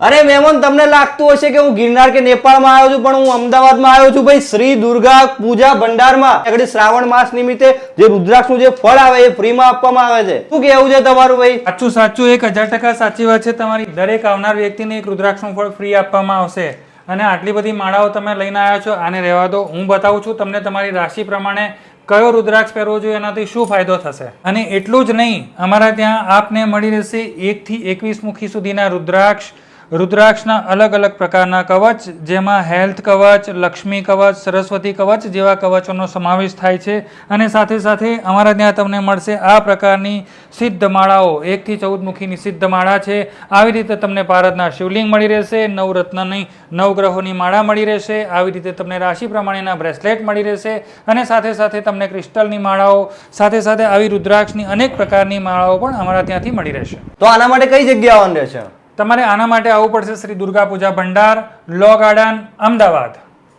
અરે મહેમાન, તમને લાગતું હશે કે હું ગિરનાર કે નેપાળમાં આવ્યો છું, પણ હું અમદાવાદમાં આવ્યો છું ભાઈ શ્રી દુર્ગા પૂજા ભંડારમાં. આગળ શ્રાવણ માસ નિમિત્તે જે રુદ્રાક્ષનું જે ફળ આવે એ ફ્રીમાં આપવામાં આવે છે. શું કહેવું છે તમારું ભાઈ? સાચું સાચું 1000% સાચી વાત છે તમારી. દરેક આવનાર વ્યક્તિને એક રુદ્રાક્ષનું ફળ ફ્રી આપવામાં આવશે. અને આટલી બધી માળાઓ તમે લઈને આવ્યા છો, આને રહેવા દો, હું બતાવું છું તમને તમારી રાશિ પ્રમાણે કયો રુદ્રાક્ષ પહેરવો જોઈએ, એનાથી શું ફાયદો થશે. અને એટલું જ નહીં, અમારા ત્યાં આપને મળી રહેશે 1 થી 21 મુખી સુધીના રુદ્રાક્ષના અલગ અલગ પ્રકારના કવચ, જેમાં હેલ્થ કવચ, લક્ષ્મી કવચ, સરસ્વતી કવચ જેવા કવચોનો સમાવેશ થાય છે. અને સાથે સાથે અમારા ત્યાં તમને મળશે આ પ્રકારની સિદ્ધ માળાઓ. 1 થી 14 મુખીની સિદ્ધ માળા છે. આવી રીતે તમને પારદના શિવલિંગ મળી રહેશે, નવરત્નની નવગ્રહોની માળા મળી રહેશે. આવી રીતે તમને રાશિ પ્રમાણેના બ્રેસલેટ મળી રહેશે. અને સાથે સાથે તમને ક્રિસ્ટલની માળાઓ, સાથે સાથે આવી રુદ્રાક્ષની અનેક પ્રકારની માળાઓ પણ અમારા ત્યાંથી મળી રહેશે. તો આના માટે કઈ જગ્યા આવવાનું રહેશે? તમારે આના માટે આવવું પડશે શ્રી દુર્ગા પૂજા ભંડાર, લો ગાર્ડન, અમદાવાદ.